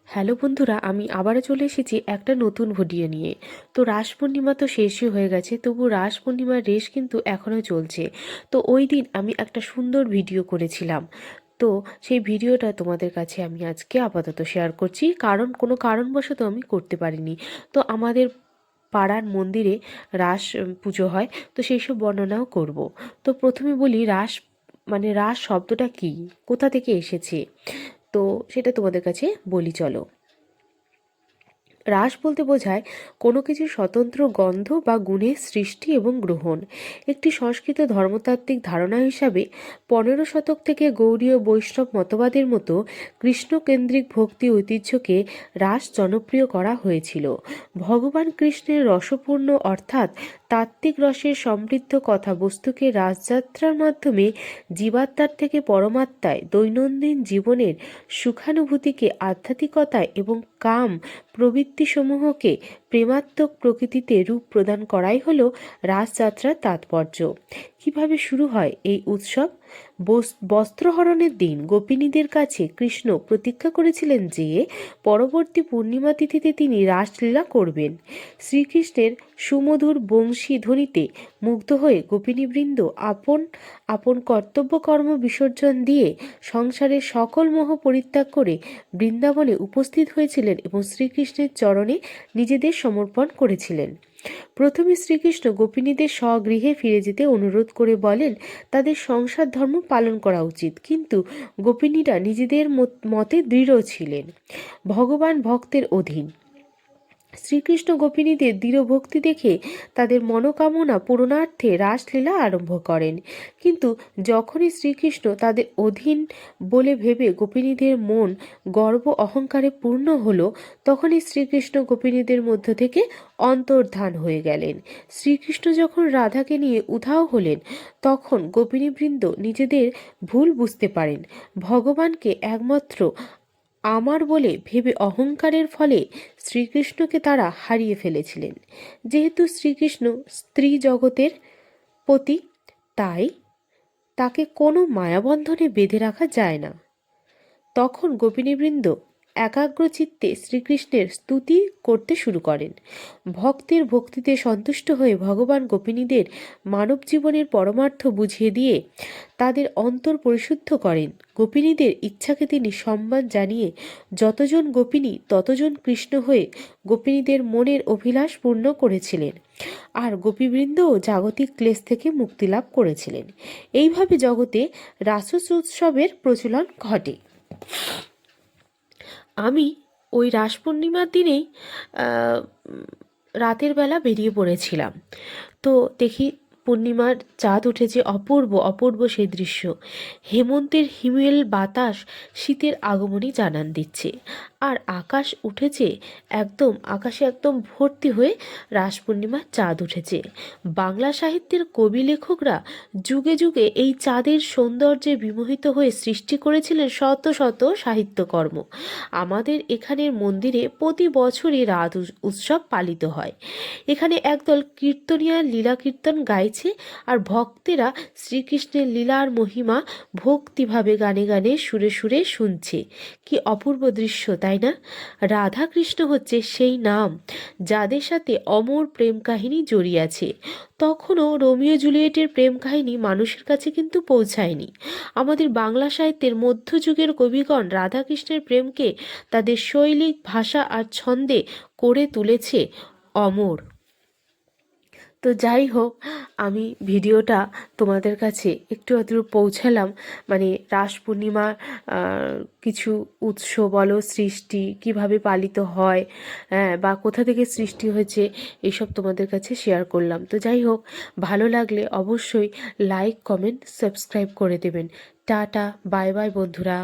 Hello বন্ধুরা, আমি আবারও চলে এসেছি একটা নতুন ভিডিও নিয়ে। তো রাস পূর্ণিমা তো শেষই হয়ে গেছে, তবু রাস পূর্ণিমার রেশ কিন্তু এখনও চলছে। তো ওই দিন আমি একটা সুন্দর ভিডিও করেছিলাম। তো সেই ভিডিওটা তোমাদের কাছে আমি আজকে আপাতত শেয়ার করছি, কারণ কোনো কারণবশত আমি করতে পারিনি। তো আমাদের পাড়ার মন্দিরে রাস পুজো হয়, তো সেই সব বর্ণনাও করব। তো প্রথমে বলি, রাস মানে রাস শব্দটা কী, কোথা থেকে এসেছে, তো সেটা তোমাদের কাছে বলি চলো। রাস বলতে বোঝায় কোনো কিছুর স্বতন্ত্র গন্ধ বা গুণের সৃষ্টি এবং গ্রহণ। একটি সংস্কৃত ধর্মতাত্ত্বিক ধারণা হিসাবে 15 শতক থেকে গৌড়ীয় বৈষ্ণব মতবাদের মতো কৃষ্ণকেন্দ্রিক ভক্তি ঐতিহ্যকে রাস জনপ্রিয় করা হয়েছিল। ভগবান কৃষ্ণের রসপূর্ণ অর্থাৎ তাত্ত্বিক রসের সমৃদ্ধ কথাবস্তুকে রাসযাত্রার মাধ্যমে জীবাত্মার থেকে পরমাত্মায়, দৈনন্দিন জীবনের সুখানুভূতিকে আধ্যাত্মিকতায় এবং কাম প্রবৃত্তিসমূহকে প্রেমাত্মক প্রকৃতিতে রূপ প্রদান করাই হল রাসযাত্রার তাৎপর্য। কিভাবে শুরু হয় এই উৎসব? বস্ত্রহরণের দিন গোপিনীদের কাছে কৃষ্ণ প্রতিজ্ঞা করেছিলেন যে পরবর্তী পূর্ণিমা তিথিতে তিনি রাসলীলা করবেন। শ্রীকৃষ্ণের সুমধুর বংশী ধ্বনিতে মুগ্ধ হয়ে গোপিনীবৃন্দ আপন আপন কর্তব্য কর্ম বিসর্জন দিয়ে সংসারের সকল মোহ পরিত্যাগ করে বৃন্দাবনে উপস্থিত হয়েছিলেন এবং শ্রীকৃষ্ণের চরণে নিজেদের সমর্পণ করেছিলেন। প্রথমে শ্রীকৃষ্ণ গোপিনীদের স্বগৃহে ফিরে যেতে অনুরোধ করে বলেন তাদের সংসার ধর্ম পালন করা উচিত, কিন্তু গোপিনীরা নিজেদের মতে দৃঢ় ছিলেন। ভগবান ভক্তের অধীন। শ্রীকৃষ্ণ গোপিনীদের দৃঢ় ভক্তি দেখে তাদের মনোকামনা পূরণার্থে রাসলীলা আরম্ভ করেন। কিন্তু যখনই শ্রীকৃষ্ণ তাদের অধীন বলে ভেবে গোপিনীদের মন গর্ব অহংকারে পূর্ণ হলো, তখনই শ্রীকৃষ্ণ গোপিনীদের মধ্য থেকে অন্তর্ধান হয়ে গেলেন। শ্রীকৃষ্ণ যখন রাধাকে নিয়ে উধাও হলেন, তখন গোপিনীবৃন্দ নিজেদের ভুল বুঝতে পারেন। ভগবানকে একমাত্র আমার বলে ভেবে অহংকারের ফলে শ্রীকৃষ্ণকে তারা হারিয়ে ফেলেছিলেন। যেহেতু শ্রীকৃষ্ণ স্ত্রী জগতের পতি, তাই তাকে কোনো মায়াবন্ধনে বেঁধে রাখা যায় না। তখন গোপিনীবৃন্দ একাগ্রচিত্তে শ্রীকৃষ্ণের স্তুতি করতে শুরু করেন। ভক্তের ভক্তিতে সন্তুষ্ট হয়ে ভগবান গোপিনীদের মানব জীবনের পরমার্থ বুঝিয়ে দিয়ে তাদের অন্তর পরিশুদ্ধ করেন। গোপিনীদের ইচ্ছাকে তিনি সম্মান জানিয়ে যতজন গোপিনী ততজন কৃষ্ণ হয়ে গোপিনীদের মনের অভিলাষ পূর্ণ করেছিলেন, আর গোপীবৃন্দও জাগতিক ক্লেশ থেকে মুক্তি লাভ করেছিলেন। এইভাবে জগতে রাস উৎসবের প্রচলন ঘটে। আমি ওই রাস পূর্ণিমার দিনেই রাতের বেলা বেরিয়ে পড়েছিলাম। তো দেখি পূর্ণিমার চাঁদ উঠেছে, অপূর্ব অপূর্ব সেই দৃশ্য। হেমন্তের হিমেল বাতাস শীতের আগমনী জানান দিচ্ছে, আর আকাশ উঠেছে আকাশে একদম ভর্তি হয়ে রাস পূর্ণিমার চাঁদ উঠেছে। বাংলা সাহিত্যের কবি লেখকরা যুগে যুগে এই চাঁদের সৌন্দর্যে বিমোহিত হয়ে সৃষ্টি করেছিলেন শত শত সাহিত্যকর্ম। আমাদের এখানের মন্দিরে প্রতি বছরই রাত উৎসব পালিত হয়। এখানে একদল কীর্তনিয়া লীলা কীর্তন গাইছে, আর ভক্তেরা শ্রীকৃষ্ণের লীলার মহিমা ভক্তিভাবে গানে গানে সুরে সুরে শুনছে। কি অপূর্ব দৃশ্য, তাই না? রাধা কৃষ্ণ হচ্ছে সেই নাম যাদের সাথে অমর প্রেম কাহিনী জড়িয়ে আছে। তখনও রোমিও জুলিয়েটের প্রেম কাহিনী মানুষের কাছে কিন্তু পৌঁছায়নি। আমাদের বাংলা সাহিত্যের মধ্যযুগের কবিগণ রাধাকৃষ্ণের প্রেমকে তাদের শৈলী, ভাষা আর ছন্দে করে তুলেছে অমর। তো যাই হোক, আমি ভিডিওটা তোমাদের কাছে একটু আধটু পৌঁছালাম, মানে রাস পূর্ণিমার কিছু উৎস বলো, সৃষ্টি কিভাবে পালিত হয়, বা কোথা থেকে সৃষ্টি হয়েছে, এইসব তোমাদের কাছে শেয়ার করলাম। তো যাই হোক, ভালো লাগলে অবশ্যই লাইক, কমেন্ট, সাবস্ক্রাইব করে দেবেন। টাটা, বাই বাই বন্ধুরা।